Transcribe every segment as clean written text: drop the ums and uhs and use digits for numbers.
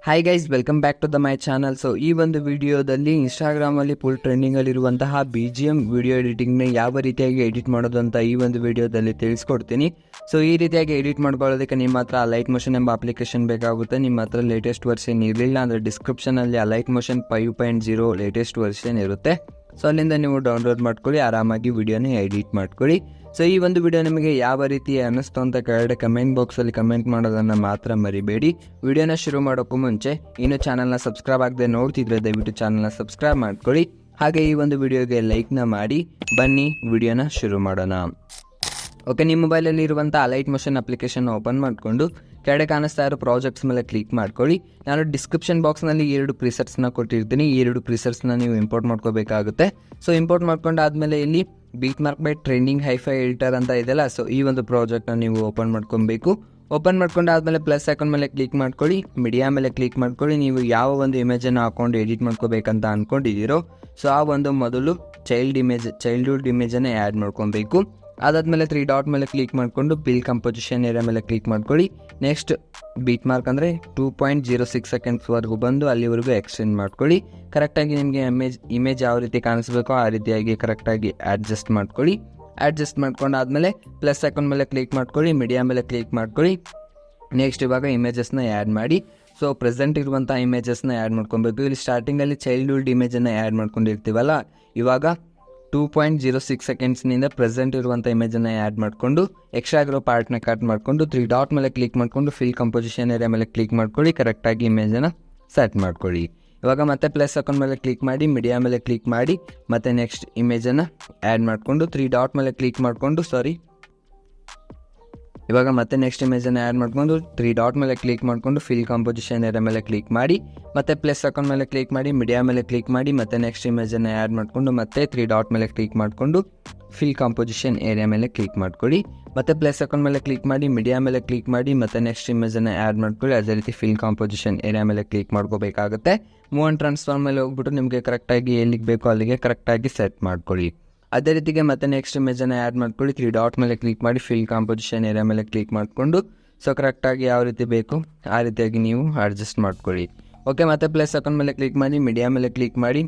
Hi guys, welcome back to the my channel. So ಈ ಒಂದು ವಿಡಿಯೋದಲ್ಲಿ ಇನ್ಸ್ಟಾಗ್ರಾಮಲ್ಲಿ ಫುಲ್ ಟ್ರೆಂಡಿಂಗಲ್ಲಿರುವಂತಹ BGM ವಿಡಿಯೋ ಎಡಿಟಿಂಗ್ನ ಯಾವ ರೀತಿಯಾಗಿ ಎಡಿಟ್ ಮಾಡೋದು ಅಂತ ಈ ಒಂದು ವಿಡಿಯೋದಲ್ಲಿ ತಿಳಿಸ್ಕೊಡ್ತೀನಿ. ಸೊ ಈ ರೀತಿಯಾಗಿ ಎಡಿಟ್ ಮಾಡ್ಕೊಳ್ಳೋದಕ್ಕೆ ನಿಮ್ಮ ಹತ್ರ ಲೈಟ್ ಮೋಷನ್ ಎಂಬ ಅಪ್ಲಿಕೇಶನ್ ಬೇಕಾಗುತ್ತೆ. ನಿಮ್ಮ ಹತ್ರ ಲೇಟೆಸ್ಟ್ ವರ್ಷನ್ ಇರಲಿಲ್ಲ ಅಂದರೆ ಡಿಸ್ಕ್ರಿಪ್ಷನಲ್ಲಿ ಲೈಟ್ ಮೋಷನ್ 5.0 ಲೇಟೆಸ್ಟ್ ವರ್ಷನ್ ಇರುತ್ತೆ. ಸೊ ಅಲ್ಲಿಂದ ನೀವು ಡೌನ್ಲೋಡ್ ಮಾಡ್ಕೊಳ್ಳಿ, ಆರಾಮಾಗಿ ವಿಡಿಯೋನ ಎಡಿಟ್ ಮಾಡ್ಕೊಳ್ಳಿ. ಸೊ ಈ ಒಂದು ವಿಡಿಯೋ ನಿಮಗೆ ಯಾವ ರೀತಿ ಅನ್ನಿಸ್ತು ಅಂತ ಕೆಳಗಡೆ ಕಮೆಂಟ್ ಬಾಕ್ಸಲ್ಲಿ ಕಮೆಂಟ್ ಮಾಡೋದನ್ನು ಮಾತ್ರ ಮರಿಬೇಡಿ. ವಿಡಿಯೋನ ಶುರು ಮಾಡೋಕ್ಕೂ ಮುಂಚೆ ಇನ್ನೂ ಚಾನಲ್ನ ಸಬ್ಸ್ಕ್ರೈಬ್ ಆಗದೆ ನೋಡ್ತಿದ್ರೆ ದಯವಿಟ್ಟು ಚಾನಲ್ನ ಸಬ್ಸ್ಕ್ರೈಬ್ ಮಾಡ್ಕೊಳ್ಳಿ. ಹಾಗೆ ಈ ಒಂದು ವಿಡಿಯೋಗೆ ಲೈಕ್ನ ಮಾಡಿ. ಬನ್ನಿ ವಿಡಿಯೋನ ಶುರು ಮಾಡೋಣ. ಓಕೆ, ನಿಮ್ಮ ಮೊಬೈಲಲ್ಲಿ ಇರುವಂಥ ಲೈಟ್ ಮೋಷನ್ ಅಪ್ಲಿಕೇಶನ್ ಓಪನ್ ಮಾಡಿಕೊಂಡು ಕೆಳಗಡೆ ಕಾಣಿಸ್ತಾ ಇರೋ ಪ್ರಾಜೆಕ್ಟ್ಸ್ ಮೇಲೆ ಕ್ಲಿಕ್ ಮಾಡ್ಕೊಳ್ಳಿ. ನಾನು ಡಿಸ್ಕ್ರಿಪ್ಷನ್ ಬಾಕ್ಸ್ನಲ್ಲಿ 2 ಪ್ರಿಸೆಟ್ಸ್ನ ಕೊಟ್ಟಿರ್ತೀನಿ. ಈ 2 ಪ್ರಿಸೆಟ್ಸ್ನ ನೀವು ಇಂಪೋರ್ಟ್ ಮಾಡ್ಕೋಬೇಕಾಗುತ್ತೆ. ಸೊ ಇಂಪೋರ್ಟ್ ಮಾಡ್ಕೊಂಡಾದ್ಮೇಲೆ ಇಲ್ಲಿ beat mark by trending hi fi editor ಅಂತ ಇದೆಯಲ್ಲ, ಸೊ ಈ ಒಂದು ಪ್ರಾಜೆಕ್ಟ್ನ ನೀವು ಓಪನ್ ಮಾಡ್ಕೊಬೇಕು. ಓಪನ್ ಮಾಡ್ಕೊಂಡಾದ್ಮೇಲೆ ಪ್ಲಸ್ ಐಕಾನ್ ಮೇಲೆ ಕ್ಲಿಕ್ ಮಾಡ್ಕೊಳ್ಳಿ, ಮೀಡಿಯಾ ಮೇಲೆ ಕ್ಲಿಕ್ ಮಾಡ್ಕೊಳ್ಳಿ. ನೀವು ಯಾವ ಒಂದು ಇಮೇಜನ್ನು ಹಾಕೊಂಡು ಎಡಿಟ್ ಮಾಡ್ಕೋಬೇಕಂತ ಅಂದ್ಕೊಂಡಿದ್ದೀರೋ ಸೊ ಆ ಒಂದು ಮೊದಲು ಚೈಲ್ಡ್ಹುಡ್ ಇಮೇಜನ್ನು ಆ್ಯಡ್ ಮಾಡ್ಕೊಬೇಕು. ಅದಾದಮೇಲೆ 3 ಡಾಟ್ ಮೇಲೆ ಕ್ಲಿಕ್ ಮಾಡಿಕೊಂಡು ಬಿಲ್ ಕಂಪೋಸಿಷನ್ ಏರಿಯಾ ಮೇಲೆ ಕ್ಲಿಕ್ ಮಾಡ್ಕೊಳ್ಳಿ. ನೆಕ್ಸ್ಟ್ ಬೀಟ್ ಮಾರ್ಕ್ ಅಂದರೆ 2.06 ಸೆಕೆಂಡ್ಸ್ವರೆಗೂ ಬಂದು ಅಲ್ಲಿವರೆಗೂ ಎಕ್ಸ್ಟೆಂಡ್ ಮಾಡ್ಕೊಳ್ಳಿ. ಕರೆಕ್ಟಾಗಿ ನಿಮಗೆ ಇಮೇಜ್ ಯಾವ ರೀತಿ ಕಾಣಿಸ್ಬೇಕೋ ಆ ರೀತಿಯಾಗಿ ಕರೆಕ್ಟಾಗಿ ಅಡ್ಜಸ್ಟ್ ಮಾಡ್ಕೊಳ್ಳಿ. ಅಡ್ಜಸ್ಟ್ ಮಾಡ್ಕೊಂಡಾದ್ಮೇಲೆ ಪ್ಲಸ್ ಐಕಾನ್ ಮೇಲೆ ಕ್ಲಿಕ್ ಮಾಡ್ಕೊಳ್ಳಿ, ಮೀಡಿಯಾ ಮೇಲೆ ಕ್ಲಿಕ್ ಮಾಡ್ಕೊಳ್ಳಿ. ನೆಕ್ಸ್ಟ್ ಇವಾಗ ಇಮೇಜಸ್ನ ಆ್ಯಡ್ ಮಾಡಿ. ಸೊ ಪ್ರೆಸೆಂಟ್ ಇರುವಂಥ ಇಮೇಜಸ್ನ ಆ್ಯಡ್ ಮಾಡ್ಕೊಬೇಕು. ಇಲ್ಲಿ ಸ್ಟಾರ್ಟಿಂಗಲ್ಲಿ ಚೈಲ್ಡ್ಹುಡ್ ಇಮೇಜನ್ನು ಆ್ಯಡ್ ಮಾಡ್ಕೊಂಡಿರ್ತೀವಲ್ಲ, ಇವಾಗ 2.06 ಸೆಕೆಂಡ್ಸ್ನಿಂದ ಪ್ರೆಸೆಂಟ್ ಇರುವಂಥ ಇಮೇಜನ್ನು ಆ್ಯಡ್ ಮಾಡಿಕೊಂಡು ಎಕ್ಸ್ಟ್ರಾ ಆಗಿರೋ ಪಾರ್ಟ್ನ ಕಟ್ ಮಾಡಿಕೊಂಡು 3 ಡಾಟ್ ಮೇಲೆ ಕ್ಲಿಕ್ ಮಾಡಿಕೊಂಡು ಫಿಲ್ ಕಂಪೋಸಿಷನ್ ಏರಿಯಾ ಮೇಲೆ ಕ್ಲಿಕ್ ಮಾಡ್ಕೊಳ್ಳಿ. ಕರೆಕ್ಟಾಗಿ ಇಮೇಜನ್ನು ಸೆಟ್ ಮಾಡ್ಕೊಳ್ಳಿ. ಇವಾಗ ಮತ್ತೆ ಪ್ಲಸ್ ಅಕೌಂಟ್ ಮೇಲೆ ಕ್ಲಿಕ್ ಮಾಡಿ, ಮೀಡಿಯಾ ಮೇಲೆ ಕ್ಲಿಕ್ ಮಾಡಿ, ಮತ್ತು ನೆಕ್ಸ್ಟ್ ಇಮೇಜನ್ನು ಆ್ಯಡ್ ಮಾಡಿಕೊಂಡು 3 ಡಾಟ್ ಮೇಲೆ ಕ್ಲಿಕ್ ಮಾಡಿಕೊಂಡು ಇವಾಗ ಮತ್ತೆ ನೆಕ್ಸ್ಟ್ ಇಮೇಜನ್ನು ಆ್ಯಡ್ ಮಾಡ್ಕೊಂಡು 3 ಡಾಟ್ ಮೇಲೆ ಕ್ಲಿಕ್ ಮಾಡಿಕೊಂಡು ಫಿಲ್ ಕಂಪೋಸಿಷನ್ ಏರಿಯಾ ಮೇಲೆ ಕ್ಲಿಕ್ ಮಾಡಿ, ಮತ್ತೆ ಪ್ಲಸ್ ಅಕೌಂಟ್ ಮೇಲೆ ಕ್ಲಿಕ್ ಮಾಡಿ, ಮೀಡಿಯಾ ಮೇಲೆ ಕ್ಲಿಕ್ ಮಾಡಿ, ಮತ್ತೆ ನೆಕ್ಸ್ಟ್ ಇಮೇಜನ್ನು ಆ್ಯಡ್ ಮಾಡಿಕೊಂಡು ಮತ್ತೆ 3 ಡಾಟ್ ಮೇಲೆ ಕ್ಲಿಕ್ ಮಾಡಿಕೊಂಡು ಫಿಲ್ ಕಂಪೋಸಿಷನ್ ಏರಿಯಾ ಮೇಲೆ ಕ್ಲಿಕ್ ಮಾಡ್ಕೊಳ್ಳಿ. ಮತ್ತೆ ಪ್ಲಸ್ ಅಕೌಂಟ್ ಮೇಲೆ ಕ್ಲಿಕ್ ಮಾಡಿ, ಮೀಡಿಯಾ ಮೇಲೆ ಕ್ಲಿಕ್ ಮಾಡಿ, ಮತ್ತೆ ನೆಕ್ಸ್ಟ್ ಇಮೇಜನ್ನು ಆ್ಯಡ್ ಮಾಡ್ಕೊಳ್ಳಿ. ಅದೇ ರೀತಿ ಫಿಲ್ ಕಂಪೋಸಿಷನ್ ಏರಿಯಾ ಮೇಲೆ ಕ್ಲಿಕ್ ಮಾಡ್ಕೋಬೇಕಾಗುತ್ತೆ. ಮೂವ್ ಆ್ಯಂಡ್ ಟ್ರಾನ್ಸ್ಫಾರ್ಮ್ ಮೇಲೆ ಹೋಗ್ಬಿಟ್ಟು ನಿಮಗೆ ಕರೆಕ್ಟಾಗಿ ಎಲ್ಲಿಗೆ ಬೇಕೋ ಅಲ್ಲಿಗೆ ಕರೆಕ್ಟಾಗಿ ಸೆಟ್ ಮಾಡ್ಕೊಳ್ಳಿ. ಅದೇ ರೀತಿಗೆ ಮತ್ತೆ ನೆಕ್ಸ್ಟ್ ಇಮೇಜನ್ನು ಆ್ಯಡ್ ಮಾಡ್ಕೊಳ್ಳಿ. 3 ಡಾಟ್ ಮೇಲೆ ಕ್ಲಿಕ್ ಮಾಡಿ, ಫಿಲ್ ಕಾಂಪೋಸಿಷನ್ ಏರಿಯಾ ಮೇಲೆ ಕ್ಲಿಕ್ ಮಾಡಿಕೊಂಡು ಸೊ ಕರೆಕ್ಟಾಗಿ ಯಾವ ರೀತಿ ಬೇಕು ಆ ರೀತಿಯಾಗಿ ನೀವು ಅಡ್ಜಸ್ಟ್ ಮಾಡ್ಕೊಳ್ಳಿ. ಓಕೆ, ಮತ್ತೆ ಪ್ಲಸ್ ಅಕೌಂಟ್ ಮೇಲೆ ಕ್ಲಿಕ್ ಮಾಡಿ, ಮೀಡಿಯಾ ಮೇಲೆ ಕ್ಲಿಕ್ ಮಾಡಿ,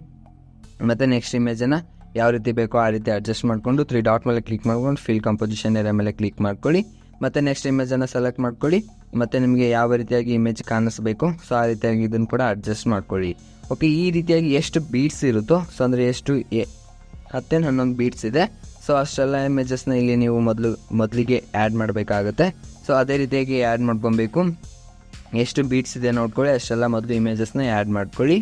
ಮತ್ತು ನೆಕ್ಸ್ಟ್ ಇಮೇಜನ್ನು ಯಾವ ರೀತಿ ಬೇಕೋ ಆ ರೀತಿ ಅಡ್ಜಸ್ಟ್ ಮಾಡಿಕೊಂಡು 3 ಡಾಟ್ ಮೇಲೆ ಕ್ಲಿಕ್ ಮಾಡ್ಕೊಂಡು ಫಿಲ್ ಕಾಂಪೋಸಿಷನ್ ಏರಿಯಾ ಮೇಲೆ ಕ್ಲಿಕ್ ಮಾಡ್ಕೊಳ್ಳಿ. ಮತ್ತು ನೆಕ್ಸ್ಟ್ ಇಮೇಜನ್ನು ಸೆಲೆಕ್ಟ್ ಮಾಡ್ಕೊಳ್ಳಿ. ಮತ್ತು ನಿಮಗೆ ಯಾವ ರೀತಿಯಾಗಿ ಇಮೇಜ್ ಕಾಣಿಸ್ಬೇಕು ಸೊ ಆ ರೀತಿಯಾಗಿ ಇದನ್ನು ಕೂಡ ಅಡ್ಜಸ್ಟ್ ಮಾಡ್ಕೊಳ್ಳಿ. ಓಕೆ, ಈ ರೀತಿಯಾಗಿ ಎಷ್ಟು ಬೀಟ್ಸ್ ಇರುತ್ತೋ ಸೊ ಅಂದರೆ ಎಷ್ಟು 10-11 ಬೀಟ್ಸ್ ಇದೆ. ಸೊ ಅಷ್ಟೆಲ್ಲ ಇಮೇಜಸ್ನ ಇಲ್ಲಿ ನೀವು ಮೊದಲಿಗೆ ಆ್ಯಡ್ ಮಾಡಬೇಕಾಗುತ್ತೆ. ಸೊ ಅದೇ ರೀತಿಯಾಗಿ ಆ್ಯಡ್ ಮಾಡ್ಕೊಬೇಕು. ಎಷ್ಟು ಬೀಟ್ಸ್ ಇದೆ ನೋಡ್ಕೊಳ್ಳಿ, ಅಷ್ಟೆಲ್ಲ ಮೊದಲು ಇಮೇಜಸ್ನ ಆ್ಯಡ್ ಮಾಡ್ಕೊಳ್ಳಿ.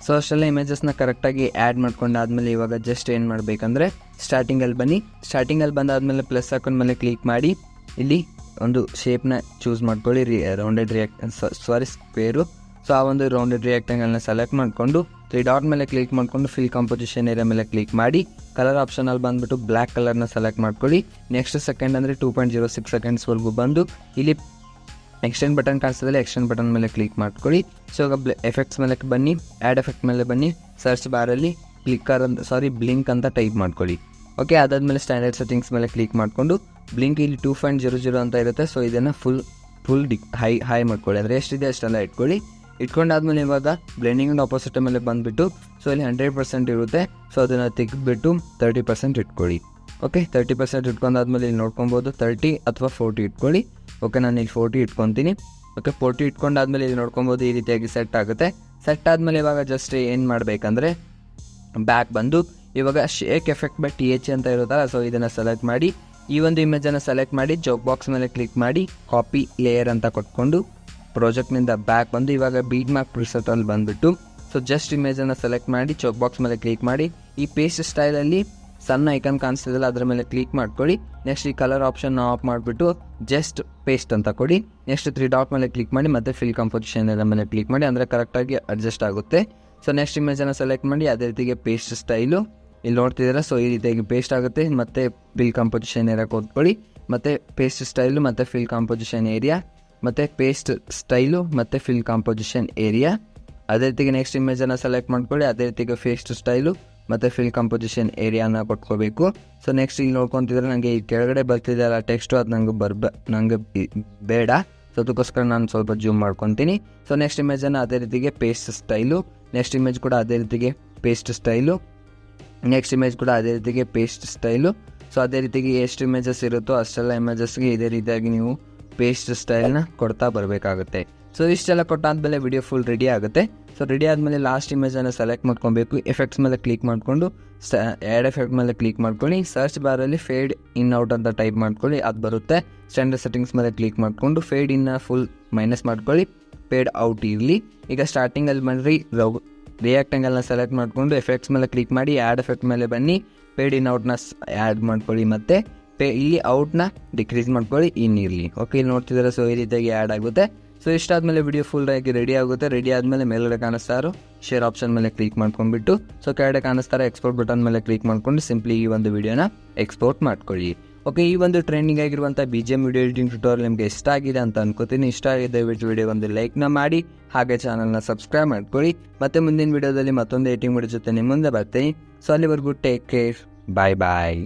ಸೊ ಅಷ್ಟೆಲ್ಲ ಇಮೇಜಸ್ನ ಕರೆಕ್ಟಾಗಿ ಆ್ಯಡ್ ಮಾಡ್ಕೊಂಡಾದ್ಮೇಲೆ ಇವಾಗ ಜಸ್ಟ್ ಏನು ಮಾಡಬೇಕಂದ್ರೆ ಸ್ಟಾರ್ಟಿಂಗಲ್ಲಿ ಬನ್ನಿ. ಸ್ಟಾರ್ಟಿಂಗಲ್ಲಿ ಬಂದಾದಮೇಲೆ ಪ್ಲಸ್ ಅಕೌಂಟ್ ಮೇಲೆ ಕ್ಲಿಕ್ ಮಾಡಿ, ಇಲ್ಲಿ ಒಂದು ಶೇಪ್ನ ಚೂಸ್ ಮಾಡ್ಕೊಳ್ಳಿ, ರೌಂಡೆಡ್ ಸ್ಕ್ವೇರು. ಸೊ ಆ ಒಂದು ರೌಂಡೆಡ್ ರಿಯಾಕ್ಟಂಗಲ್ನ ಸೆಲೆಕ್ಟ್ ಮಾಡಿಕೊಂಡು 3 ಡಾಟ್ ಮೇಲೆ ಕ್ಲಿಕ್ ಮಾಡಿಕೊಂಡು ಫಿಲ್ ಕಂಪೋಸಿಷನ್ ಏರಿಯಾ ಮೇಲೆ ಕ್ಲಿಕ್ ಮಾಡಿ, ಕಲರ್ ಆಪ್ಷನಲ್ಲಿ ಬಂದುಬಿಟ್ಟು ಬ್ಲ್ಯಾಕ್ ಕಲರ್ನ ಸೆಲೆಕ್ಟ್ ಮಾಡ್ಕೊಳ್ಳಿ. ನೆಕ್ಸ್ಟ್ ಸೆಕೆಂಡ್ ಅಂದರೆ 2.06 ಸೆಕೆಂಡ್ಸ್ವರೆಗೂ ಬಂದು ಇಲ್ಲಿ ಎಕ್ಸ್ಟೆಂಡ್ ಬಟನ್ ಕಾಣಿಸ್ತದೆ, ಎಕ್ಸ್ಟೆಂಡ್ ಬಟನ್ ಮೇಲೆ ಕ್ಲಿಕ್ ಮಾಡ್ಕೊಳ್ಳಿ. ಸೊ ಈಗ ಎಫೆಕ್ಟ್ಸ್ ಮೇಲೆ ಬನ್ನಿ, ಆ್ಯಡ್ ಎಫೆಕ್ಟ್ ಮೇಲೆ ಬನ್ನಿ, ಸರ್ಚ್ ಬಾರಲ್ಲಿ ಬ್ಲಿಂಕ್ ಅಂತ ಟೈಪ್ ಮಾಡ್ಕೊಳ್ಳಿ. ಓಕೆ, ಅದಾದಮೇಲೆ ಸ್ಟ್ಯಾಂಡರ್ಡ್ ಸೆಟ್ಟಿಂಗ್ಸ್ ಮೇಲೆ ಕ್ಲಿಕ್ ಮಾಡಿಕೊಂಡು ಬ್ಲಿಂಕ್ ಇಲ್ಲಿ 2.00 ಅಂತ ಇರುತ್ತೆ. ಸೊ ಇದನ್ನು ಫುಲ್ ಹೈ ಮಾಡ್ಕೊಳ್ಳಿ, ಅಂದರೆ ಎಷ್ಟಿದೆ ಅಷ್ಟೆಲ್ಲ ಇಟ್ಕೊಂಡಾದ್ಮೇಲೆ ಇವಾಗ ಬ್ಲೆಂಡಿಂಗ್ ಆ್ಯಂಡ್ ಆಪೋಸಿಟ್ ಮೇಲೆ ಬಂದುಬಿಟ್ಟು ಸೊ ಇಲ್ಲಿ 100% ಇರುತ್ತೆ. ಸೊ ಅದನ್ನು ತೆಗೆದುಬಿಟ್ಟು 30% ಇಟ್ಕೊಳ್ಳಿ. ಓಕೆ, 30% ಇಟ್ಕೊಂಡಾದ್ಮೇಲೆ ಇಲ್ಲಿ ನೋಡ್ಕೊಬೋದು 30 ಅಥವಾ 40 ಇಟ್ಕೊಳ್ಳಿ. ಓಕೆ, ನಾನು ಇಲ್ಲಿ 40 ಇಟ್ಕೊತೀನಿ. ಓಕೆ, 40 ಇಟ್ಕೊಂಡಾದ್ಮೇಲೆ ಇಲ್ಲಿ ನೋಡ್ಕೊಬೋದು ಈ ರೀತಿಯಾಗಿ ಸೆಟ್ ಆಗುತ್ತೆ. ಸೆಟ್ ಆದಮೇಲೆ ಇವಾಗ ಜಸ್ಟ್ ಏನು ಮಾಡಬೇಕಂದ್ರೆ ಬ್ಯಾಕ್ ಬಂದು ಇವಾಗ ಶೇಕ್ ಎಫೆಕ್ಟ್ ಬೈ TH ಅಂತ ಇರುತ್ತಲ್ಲ, ಸೊ ಇದನ್ನು ಸೆಲೆಕ್ಟ್ ಮಾಡಿ, ಈ ಒಂದು ಇಮೇಜನ್ನು ಸೆಲೆಕ್ಟ್ ಮಾಡಿ, ಜೋಕ್ ಬಾಕ್ಸ್ ಮೇಲೆ ಕ್ಲಿಕ್ ಮಾಡಿ, ಕಾಪಿ ಲೇಯರ್ ಅಂತ ಕೊಟ್ಕೊಂಡು ಪ್ರಾಜೆಕ್ಟ್ನಿಂದ ಬ್ಯಾಕ್ ಬಂದು ಇವಾಗ ಬೀಟ್ ಮಾರ್ಕ್ ಪ್ರಿಸೆಟಲ್ಲಿ ಬಂದುಬಿಟ್ಟು ಸೊ ಜಸ್ಟ್ ಇಮೇಜನ್ನು ಸೆಲೆಕ್ಟ್ ಮಾಡಿ, ಚೋಕ್ ಬಾಕ್ಸ್ ಮೇಲೆ ಕ್ಲಿಕ್ ಮಾಡಿ, ಈ ಪೇಸ್ಟ್ ಸ್ಟೈಲಲ್ಲಿ ಸಣ್ಣ ಐಕನ್ ಕಾಣಿಸ್ತಿದೆಯಲ್ಲ ಅದರ ಮೇಲೆ ಕ್ಲಿಕ್ ಮಾಡ್ಕೊಳ್ಳಿ. ನೆಕ್ಸ್ಟ್ ಈ ಕಲರ್ ಆಪ್ಷನ್ ಆಫ್ ಮಾಡಿಬಿಟ್ಟು ಜಸ್ಟ್ ಪೇಸ್ಟ್ ಅಂತ ಕೊಡಿ. ನೆಕ್ಸ್ಟ್ 3 ಡಾಟ್ ಮೇಲೆ ಕ್ಲಿಕ್ ಮಾಡಿ, ಮತ್ತೆ ಫಿಲ್ ಕಂಪೋಸಿಷನ್ ಎಲ್ಲ ಮೇಲೆ ಕ್ಲಿಕ್ ಮಾಡಿ, ಅಂದರೆ ಕರೆಕ್ಟಾಗಿ ಅಡ್ಜಸ್ಟ್ ಆಗುತ್ತೆ. ಸೊ ನೆಕ್ಸ್ಟ್ ಇಮೇಜನ್ನು ಸೆಲೆಕ್ಟ್ ಮಾಡಿ, ಅದೇ ರೀತಿಗೆ ಪೇಸ್ಟ್ ಸ್ಟೈಲು ಇಲ್ಲಿ ನೋಡ್ತಿದ್ದೀರಾ. ಸೊ ಈ ರೀತಿಯಾಗಿ ಪೇಸ್ಟ್ ಆಗುತ್ತೆ. ಮತ್ತು ಫಿಲ್ ಕಂಪೋಸಿಷನ್ ಏರಿಯಾ ಕೊಟ್ಕೊಳ್ಳಿ, ಮತ್ತು ಪೇಸ್ಟ್ ಸ್ಟೈಲು ಮತ್ತು ಫಿಲ್ ಕಂಪೋಸಿಷನ್ ಏರಿಯಾ, ಮತ್ತು ಪೇಸ್ಟ್ ಸ್ಟೈಲು ಮತ್ತು ಫಿಲ್ ಕಂಪೋಸಿಷನ್ ಏರಿಯಾ. ಅದೇ ರೀತಿಗೆ ನೆಕ್ಸ್ಟ್ ಇಮೇಜನ್ನು ಸೆಲೆಕ್ಟ್ ಮಾಡ್ಕೊಳ್ಳಿ, ಅದೇ ರೀತಿಗೆ ಪೇಸ್ಟ್ ಸ್ಟೈಲು ಮತ್ತು ಫಿಲ್ ಕಂಪೋಸಿಷನ್ ಏರಿಯಾನ ಕೊಟ್ಕೋಬೇಕು. ಸೊ ನೆಕ್ಸ್ಟ್ ಇಲ್ಲಿ ನೋಡ್ಕೊತಿದ್ರೆ ನನಗೆ ಈ ಕೆಳಗಡೆ ಬರ್ತಿದೆಯಲ್ಲ ಟೆಕ್ಸ್ಟು, ಅದು ನಂಗೆ ಬೇಡ. ಸೊ ಅದಕ್ಕೋಸ್ಕರ ನಾನು ಸ್ವಲ್ಪ ಜೂಮ್ ಮಾಡ್ಕೊತೀನಿ. ಸೊ ನೆಕ್ಸ್ಟ್ ಇಮೇಜನ್ನು ಅದೇ ರೀತಿಗೆ ಪೇಸ್ಟ್ ಸ್ಟೈಲು, ನೆಕ್ಸ್ಟ್ ಇಮೇಜ್ ಕೂಡ ಅದೇ ರೀತಿಗೆ ಪೇಸ್ಟ್ ಸ್ಟೈಲು, ನೆಕ್ಸ್ಟ್ ಇಮೇಜ್ ಕೂಡ ಅದೇ ರೀತಿಗೆ ಪೇಸ್ಟ್ ಸ್ಟೈಲು. ಸೊ ಅದೇ ರೀತಿಗೆ ಎಷ್ಟು ಇಮೇಜಸ್ ಇರುತ್ತೋ ಅಷ್ಟೆಲ್ಲ ಇಮೇಜಸ್ಗೆ ಇದೇ ರೀತಿಯಾಗಿ ನೀವು ಪೇಸ್ಟ್ ಸ್ಟೈಲ್ನ ಕೊಡ್ತಾ ಬರಬೇಕಾಗುತ್ತೆ. ಸೊ ಇಷ್ಟೆಲ್ಲ ಕೊಟ್ಟಾದ್ಮೇಲೆ ವಿಡಿಯೋ ಫುಲ್ ರೆಡಿ ಆಗುತ್ತೆ. ಸೊ ರೆಡಿ ಆದಮೇಲೆ ಲಾಸ್ಟ್ ಇಮೇಜನ್ನು ಸೆಲೆಕ್ಟ್ ಮಾಡ್ಕೊಬೇಕು. ಎಫೆಕ್ಟ್ಸ್ ಮೇಲೆ ಕ್ಲಿಕ್ ಮಾಡಿಕೊಂಡು ಆ್ಯಡ್ ಎಫೆಕ್ಟ್ ಮೇಲೆ ಕ್ಲಿಕ್ ಮಾಡ್ಕೊಳ್ಳಿ. ಸರ್ಚ್ ಬಾರಲ್ಲಿ ಫೇಡ್ ಇನ್ ಔಟ್ ಅಂತ ಟೈಪ್ ಮಾಡ್ಕೊಳ್ಳಿ, ಅದು ಬರುತ್ತೆ. ಸ್ಟ್ಯಾಂಡರ್ಡ್ ಸೆಟ್ಟಿಂಗ್ಸ್ ಮೇಲೆ ಕ್ಲಿಕ್ ಮಾಡಿಕೊಂಡು ಫೇಡ್ ಇನ್ನ ಫುಲ್ ಮೈನಸ್ ಮಾಡ್ಕೊಳ್ಳಿ, ಫೇಡ್ ಔಟ್ ಇರಲಿ. ಈಗ ಸ್ಟಾರ್ಟಿಂಗಲ್ಲಿ ಬಂದ್ರಿ ರಿಯಾಕ್ಟಂಗಲ್ನ ಸೆಲೆಕ್ಟ್ ಮಾಡಿಕೊಂಡು ಎಫೆಕ್ಟ್ಸ್ ಮೇಲೆ ಕ್ಲಿಕ್ ಮಾಡಿ ಆ್ಯಡ್ ಎಫೆಕ್ಟ್ ಮೇಲೆ ಬನ್ನಿ, ಫೇಡ್ ಇನ್ ಔಟ್ನ ಆ್ಯಡ್ ಮಾಡ್ಕೊಳ್ಳಿ, ಮತ್ತು ಇಲ್ಲಿ ಔಟ್ನ ಡಿಕ್ರೀಸ್ ಮಾಡ್ಕೊಳ್ಳಿ, ಇನ್ ಇರಲಿ. ಓಕೆ, ಇಲ್ಲಿ ನೋಡ್ತಿದ್ದಾರೆ. ಸೊ ಈ ರೀತಿಯಾಗಿ ಆ್ಯಡ್ ಆಗುತ್ತೆ. ಸೊ ಇಷ್ಟಾದಮೇಲೆ ವಿಡಿಯೋ ಫುಲ್ ಆಗಿ ರೆಡಿ ಆಗುತ್ತೆ. ರೆಡಿ ಆದಮೇಲೆ ಮೇಲ್ಗಡೆ ಕಾಣಿಸ್ತಾರೋ ಶೇರ್ ಆಪ್ಷನ್ ಮೇಲೆ ಕ್ಲಿಕ್ ಮಾಡ್ಕೊಂಡ್ಬಿಟ್ಟು, ಸೊ ಕೆಳಗಡೆ ಕಾಣಿಸ್ತಾರೆ ಎಕ್ಸ್ಪೋರ್ಟ್ ಬಟನ್ ಮೇಲೆ ಕ್ಲಿಕ್ ಮಾಡ್ಕೊಂಡು ಸಿಂಪ್ಲಿ ಈ ಒಂದು ವಿಡಿಯೋನ ಎಕ್ಸ್ಪೋರ್ಟ್ ಮಾಡ್ಕೊಳ್ಳಿ. ಓಕೆ, ಈ ಒಂದು ಟ್ರೆಂಡಿಂಗ್ ಆಗಿರುವಂಥ BGM ವಿಡಿಯೋ ಎಡಿಟಿಂಗ್ ಟ್ಯುಟೋರಿಯಲ್ ನಿಮಗೆ ಇಷ್ಟ ಆಗಿದೆ ಅಂತ ಅನ್ಕೋತೀನಿ. ಇಷ್ಟ ಆಗಿದೆ ದಯವಿಟ್ಟು ವಿಡಿಯೋ ಒಂದು ಲೈಕ್ನ ಮಾಡಿ, ಹಾಗೆ ಚಾನಲ್ನ ಸಬ್ಸ್ಕ್ರೈಬ್ ಮಾಡ್ಕೊಳ್ಳಿ. ಮತ್ತೆ ಮುಂದಿನ ವಿಡಿಯೋದಲ್ಲಿ ಮತ್ತೊಂದು ಎಡಿಟಿಂಗ್ ವಿಡಿಯೋ ಜೊತೆ ನಿಮ್ಮ ಮುಂದೆ ಬರ್ತೀನಿ. ಸೊ ಅಲ್ಲಿವರೆಗೂ ಟೇಕ್ ಕೇರ್, ಬಾಯ್ ಬಾಯ್.